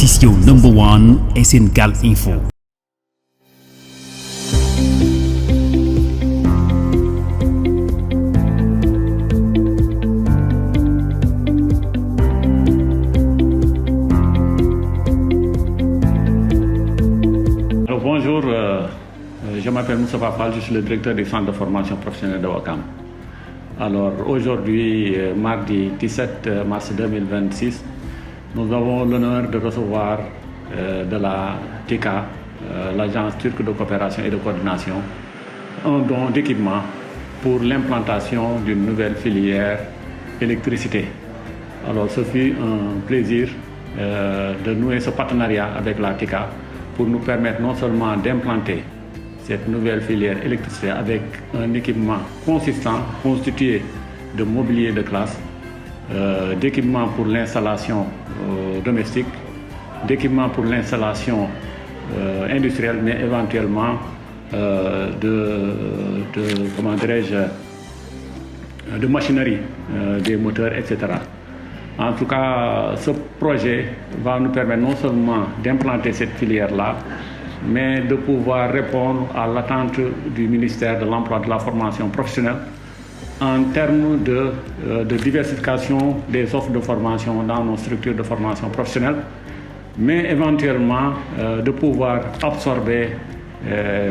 si yow number one Sénégal Info. Alors bonjour, je m'appelle Moustapha Fall, je suis le directeur du centre de formation professionnelle de Ouakam. Alors aujourd'hui, mardi 17 mars 2026, nous avons l'honneur de recevoir de la TICA, l'agence turque de coopération et de coordination, un don d'équipement pour l'implantation d'une nouvelle filière électricité. Alors ce fut un plaisir de nouer ce partenariat avec la TICA pour nous permettre non seulement d'implanter cette nouvelle filière électricité avec un équipement consistant, constitué de mobilier de classe, d'équipements pour l'installation domestique, d'équipements pour l'installation industrielle, mais éventuellement de machinerie, des moteurs, etc. En tout cas, ce projet va nous permettre non seulement d'implanter cette filière-là, mais de pouvoir répondre à l'attente du ministère de l'Emploi et de la formation professionnelle en termes de diversification des offres de formation dans nos structures de formation professionnelle, mais éventuellement de pouvoir absorber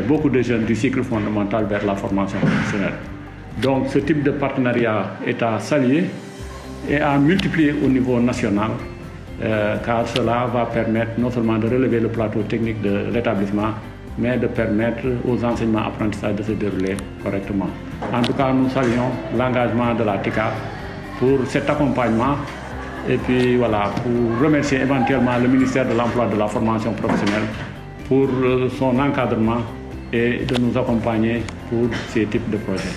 beaucoup de jeunes du cycle fondamental vers la formation professionnelle. Donc ce type de partenariat est à saluer et à multiplier au niveau national, car cela va permettre non seulement de relever le plateau technique de l'établissement, mais de permettre aux enseignements apprentissages de se dérouler correctement. En tout cas, nous saluons l'engagement de la TICA pour cet accompagnement et puis voilà, pour remercier éventuellement le ministère de l'Emploi et de la formation professionnelle pour son encadrement et de nous accompagner pour ces types de projets.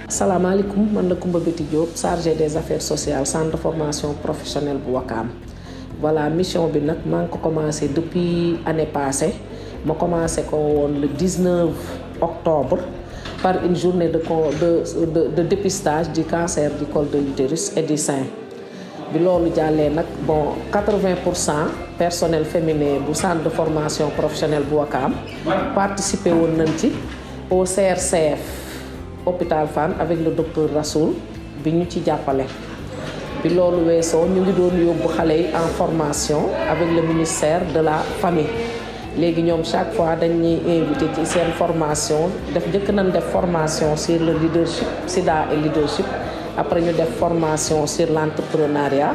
Salam alaikum, je suis Koumba Betty Diop, chargé des affaires sociales, centre de formation professionnelle de Ouakam. Voilà, la mission a commencé depuis l'année passée. J'ai commencé le 19 octobre par une journée de dépistage du cancer du col de l'utérus et du sein. Bon, 80% personnel féminin du centre de formation professionnelle de Ouakam participé au CRCF hôpital Fann avec le docteur Rassoul bi ñu ci jappalé bi lolu wesso ñu ngi doon yobbu xalé yi en formation avec le ministère de la famille légui ñom chaque fois dañuy invité ci sen formation def jëk nañ def formation sur le leadership sida et leadership après ñu def formation sur l'entrepreneuriat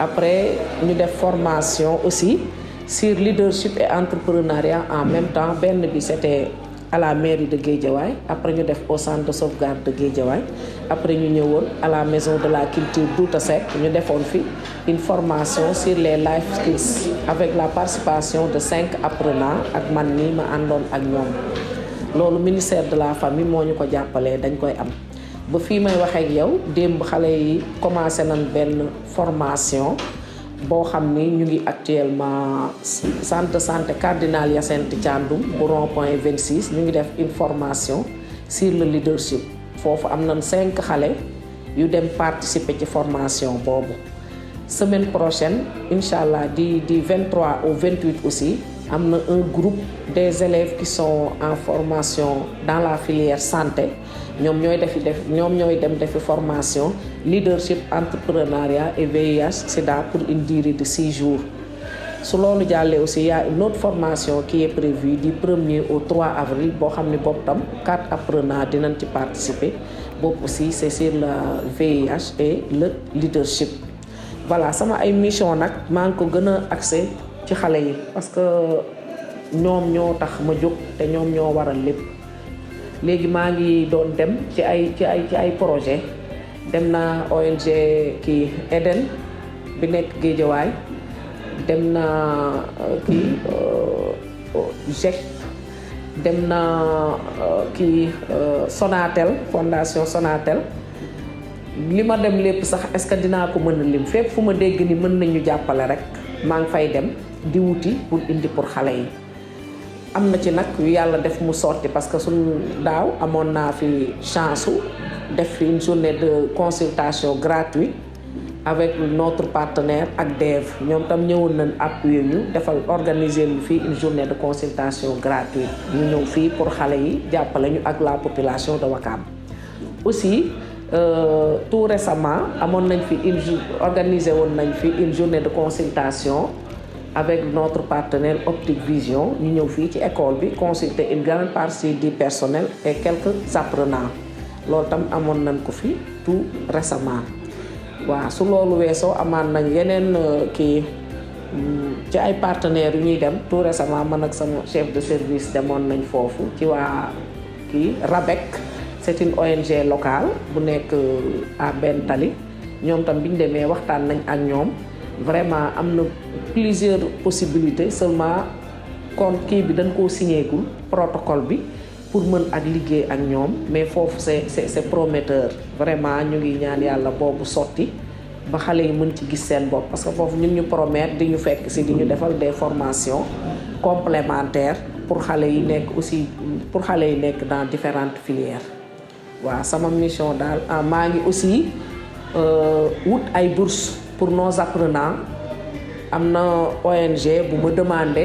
après ñu def formation aussi sur leadership et entrepreneuriat en même temps ben bi c'était à la mairie de Guédiawaye, après nous avons au centre de sauvegarde de Guédiawaye, après nous avons à la maison de la culture Douta Seck, nous avons fait une formation sur les life skills avec la participation de 5 apprenants ak man ni ma andon ak ñom. Lolu ministère de la famille mo ñu ko jappalé dañ koy am. Ba fi may wax ak yow demb xalé yi commencé nañ ben formation bo xamni ñu ngi actuellement centre de santé cardinal Hyacinthe Thiandoum bu rond-point 26 ñu ngi def une formation sur le leadership fofu am nañ 5 xalé yu dem participer ci formation bobu semaine prochaine inchallah du 23 au 28 aussi amna un groupe des élèves qui sont en formation dans la filière santé ñom ñoy dem def formation leadership entrepreneuriat et VIH SIDA pour une durée de 6 jours. Sur lolu jallé aussi il y a une autre formation qui est prévue du 1er au 3 avril bo xamni bop tam 4 apprenants dinañ ci participer bop aussi c'est sur le VIH et le leadership. Voilà, sama ay mission nak man ko gëna accès ci xalé yi parce que ñom ñoo tax ma jóg té ñom ñoo waral lépp. Légui ma ngi doon dem ci ay projet dem na ONG ki Eden bi nek Guédiawaye dem na ki GEC dem na ki Sonatel fondation Sonatel lima dem lépp sax est-ce que dina ko mën lim fépp fuma dégg ni mën nañu jappalé rek ma ngi fay dem di wuti pour indi pour xalé yi amna ci nak yu yalla def mu sorti parce que sun daw amon na fi chance def une journée de consultation gratuite avec notre partenaire ak DEV ñoom tam ñëwoon nañ appuyer ñu defal organiser ñu fii une journée de consultation gratuite ñu ñëw fii pour xale yi jàppale ñu ak la population de Ouakam. Aussi tout récemment amoon nañ fi organiser woon nañ fi une journée de consultation avec notre partenaire Optique Vision ñu ñëw fii ci école bi consulter une grande partie du personnel et quelques apprenants loolu tam amoon nañ ko fi tout récemment. waaw su loolu weesoo amaan nañ yeneen kii ci ay partenaires yu ñuy dem tout récemment man ak sama chef de service demoon nañ foofu ci waa kii RABEC c'est une ONG locale bu nekk à benn tali ñoom tam bi ñu demee waxtaan nañ ak ñoom vraiment am na plusieurs possibilités seulement kon kii bi dañ koo signéegul protocole bi pour mën ak liggéey ak ñoom mais foofu c'est prometteur vraiment ñu ngi ñaan yàlla boobu sotti ba xale yi mën ci gis seen bopp parce que foofu ñun ñu promettre di ñu fekk si di ñu defal des formations complémentaires pour xale yi nekk aussi pour xale yi nekk dans différentes filières. waaw sama mission daal maa ngi aussi wut ay bourses pour nos apprenants am na ONG bu ma demandé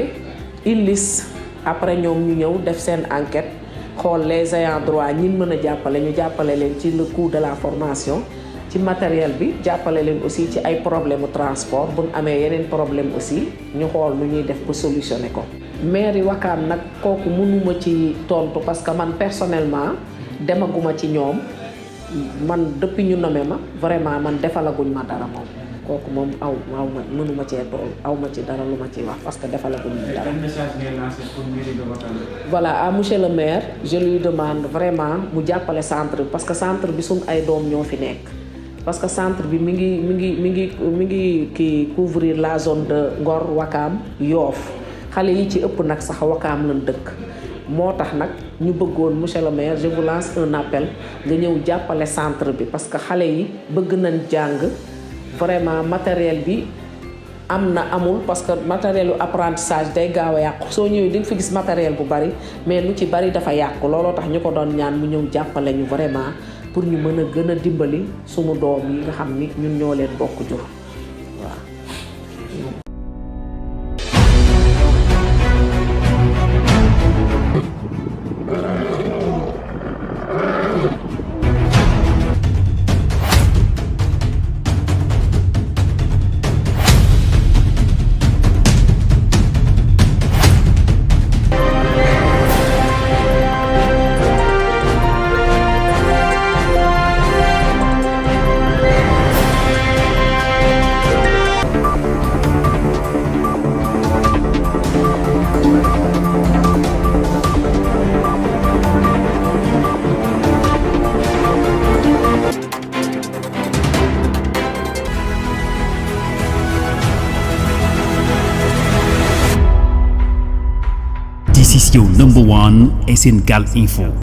une liste après ñoom ñu ñëw def seen enquête xool les ayants droit ñin mën a jàppale ñu jàppale leen ci le coût de la formation ci matériel bi jàppale leen aussi ci ay problème transport bu ñu amee yeneen problème aussi ñu xool nu ñuy def ba solutionner ko. mairie Ouakam nag kooku mënuma ci tontu parce que man personnellement demaguma ci ñoom man depuis ñu nommé ma vraiment man defalaguñ ma dara moom kooku moom aw ma mënuma cee tool aw ma ci dara lu ma ciy wax parce que defalaguñ ma dara. voilà à monsieur le maire je lui demande vraiment mu jàppale centre bi parce que centre bi suñ ay doom ñoo fi nekk parce que centre bi mi ngi kii couvrir la zone de Ngor Ouakam Yoff xale yi ci ëpp nag sax Ouakam lañ dëkk moo tax nag ñu bëggoon monsieur le maire je vous lance un appel nga ñëw jàppale centre bi parce que xale yi bëgg nañ jàng vraiment matériel bi am na amul parce que matériel yu apprentissage day gaaw a yàqu soo ñëwee di nga fi gis matériel bu bari mais lu ci bari dafa yàqu looloo tax ñu ko doon ñaan mu ñëw jàppale ñu vraiment pour ñu mën a gën a dimbali sumu doom yi nga xam ni ñun ñoo leen bokk jur waaw. This is your number one SN Gal Info.